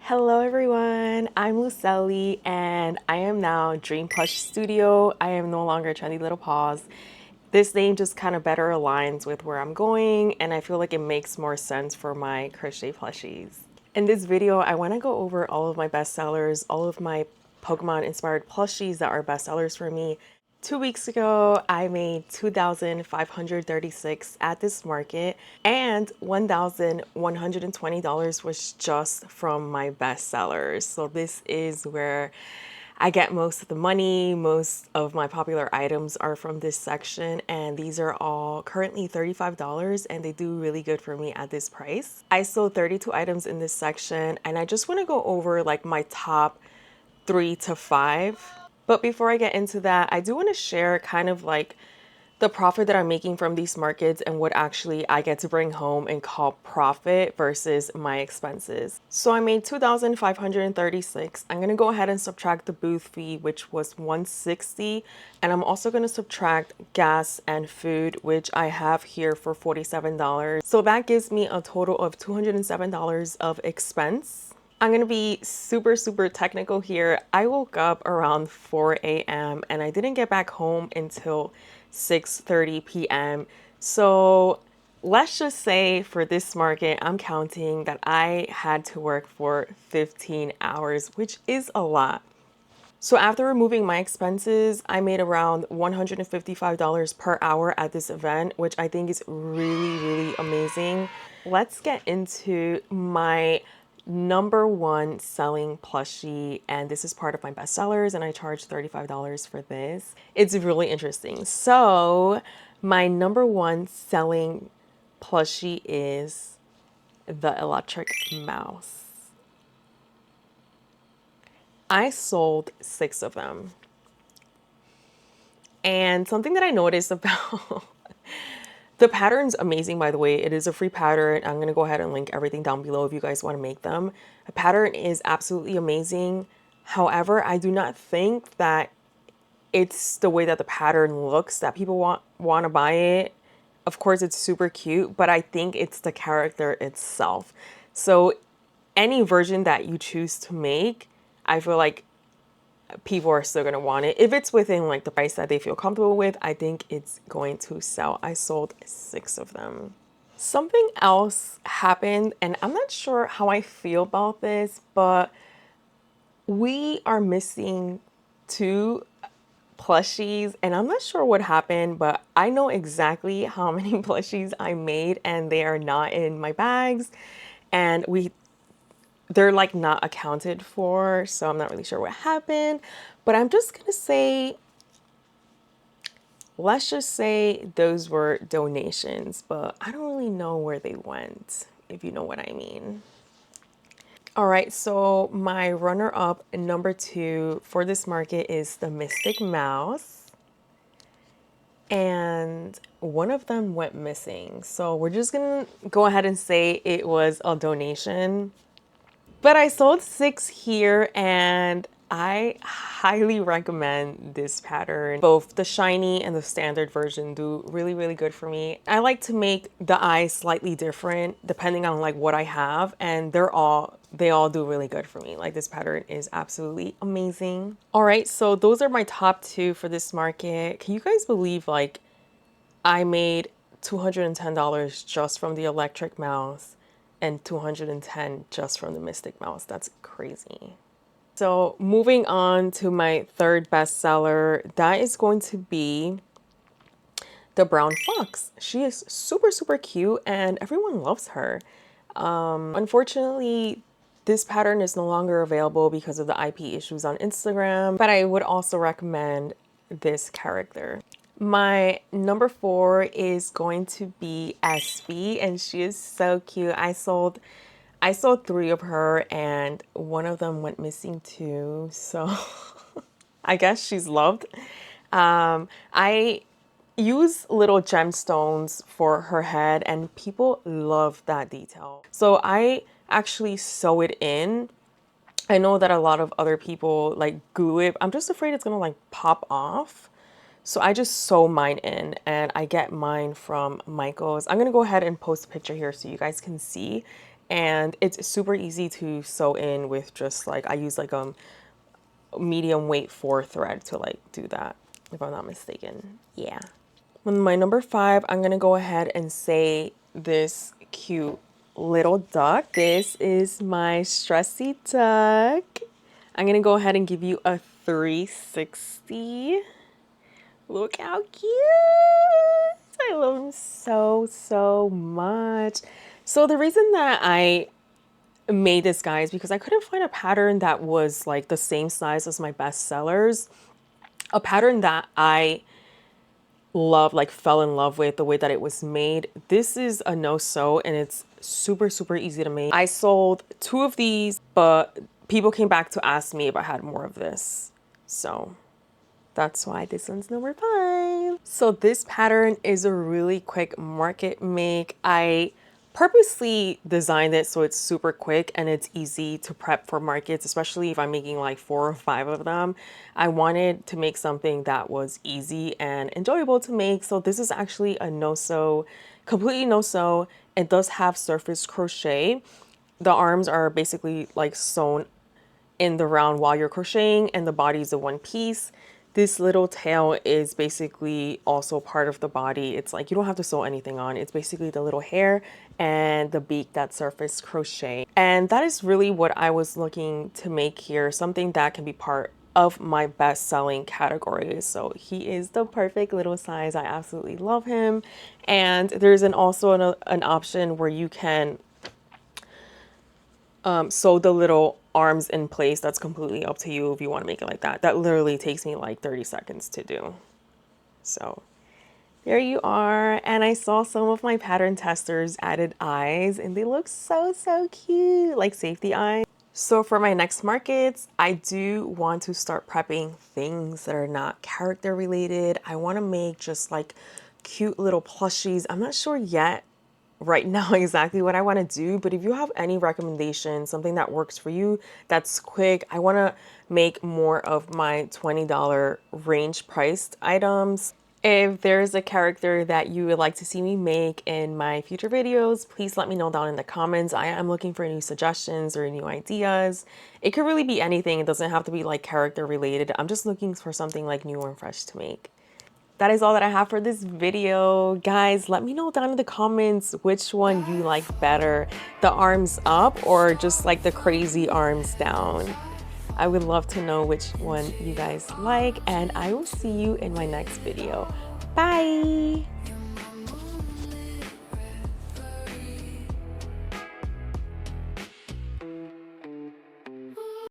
Hello everyone, I'm Lucelli and I am now Dream Plush Studio. I am no longer Trendy Little Paws. This name just kind of better aligns with where I'm going and I feel like it makes more sense for my crochet plushies. In this video, I want to go over all of my bestsellers, all of my Pokemon inspired plushies that are bestsellers for me. 2 weeks ago, I made 2,536 at this market, and $1,120 was just from my bestsellers. So this is where I get most of the money. Most of my popular items are from this section, and these are all currently $35 and they do really good for me at this price. I sold 32 items in this section, and I just want to go over like my top 3 to 5. But before I get into that, I do want to share kind of like the profit that I'm making from these markets and what actually I get to bring home and call profit versus my expenses. So I made 2,536. I'm going to go ahead and subtract the booth fee, which was 160, and I'm also going to subtract gas and food, which I have here for $47. So that gives me a total of $207 of expense. I'm gonna be super technical here. I woke up around 4 a.m. and I didn't get back home until 6:30 p.m. So let's just say for this market, I'm counting that I had to work for 15 hours, which is a lot. So after removing my expenses, I made around $155 per hour at this event, which I think is really amazing. Let's get into my number one selling plushie, and this is part of my bestsellers, and I charge $35 for this. It's really interesting. So my number one selling plushie is the electric mouse. I sold 6 of them. And something that I noticed about the pattern's amazing, by the way. It is a free pattern. I'm going to go ahead and link everything down below if you guys want to make them. The pattern is absolutely amazing. However, I do not think that it's the way that the pattern looks that people want to buy it. Of course, it's super cute, but I think it's the character itself. So any version that you choose to make, I feel like people are still going to want it. If it's within like the price that they feel comfortable with, I think it's going to sell. I sold 6 of them. Something else happened, and I'm not sure how I feel about this, but we are missing 2 plushies, and I'm not sure what happened, but I know exactly how many plushies I made and they are not in my bags, and they're like not accounted for, so I'm not really sure what happened. But I'm just gonna say, let's just say those were donations, but I don't really know where they went, if you know what I mean. All right, so my runner-up number 2 for this market is the Mystic Mouse, and one of them went missing. So we're just gonna go ahead and say it was a donation. But I sold 6 here, and I highly recommend this pattern. Both the shiny and the standard version do really good for me. I like to make the eyes slightly different depending on like what I have, and they all do really good for me. Like, this pattern is absolutely amazing. All right, so those are my top 2 for this market. Can you guys believe like I made $210 just from the electric mouse and $210 just from the Mystic Mouse? That's crazy. So moving on to my third bestseller, that is going to be the Brown Fox. She is super cute and everyone loves her. Unfortunately, this pattern is no longer available because of the IP issues on Instagram, but I would also recommend this character. My number 4 is going to be SB, and she is so cute. I sold 3 of her, and one of them went missing too, so I guess she's loved. I use little gemstones for her head, and people love that detail. So I actually sew it in. I know that a lot of other people like glue it. I'm just afraid it's gonna like pop off. So I just sew mine in, and I get mine from Michael's. I'm gonna go ahead and post a picture here so you guys can see. and it's super easy to sew in with just like, I use like medium weight 4 thread to like do that, if I'm not mistaken. Yeah. With my number 5, I'm gonna go ahead and say this cute little duck. This is my stressy duck. I'm gonna go ahead and give you a 360. Look how cute. I love him so, so much. So the reason that I made this, guys, because I couldn't find a pattern that was like the same size as my bestsellers. A pattern that I love, like fell in love with the way that it was made. This is a no-sew and it's super, super easy to make. I sold 2 of these, but people came back to ask me if I had more of this. So that's why this one's number 5. So this pattern is a really quick market make. I purposely designed it so it's super quick and it's easy to prep for markets, especially if I'm making like 4 or 5 of them. I wanted to make something that was easy and enjoyable to make. So this is actually a no-sew, completely no-sew. It does have surface crochet. The arms are basically like sewn in the round while you're crocheting, and the body is a one piece. This little tail is basically also part of the body. It's like you don't have to sew anything on. It's basically the little hair and the beak that surface crochet. And that is really what I was looking to make here, something that can be part of my best-selling category. So he is the perfect little size. I absolutely love him. And there's also an option where you can sew the little arms in place. That's completely up to you if you want to make it like that. That literally takes me like 30 seconds to do. So there you are. And I saw some of my pattern testers added eyes and they look so, so cute, like safety eyes. So for my next markets, I do want to start prepping things that are not character related. I want to make just like cute little plushies. I'm not sure yet right now exactly what I want to do, but if you have any recommendations, something that works for you, that's quick. I want to make more of my $20 range priced items. If there's a character that you would like to see me make in my future videos, please let me know down in the comments. I am looking for new suggestions or new ideas. It could really be anything. It doesn't have to be like character related. I'm just looking for something like new and fresh to make. That is all that I have for this video. Guys, let me know down in the comments which one you like better, the arms up or just like the crazy arms down. I would love to know which one you guys like, and I will see you in my next video. Bye!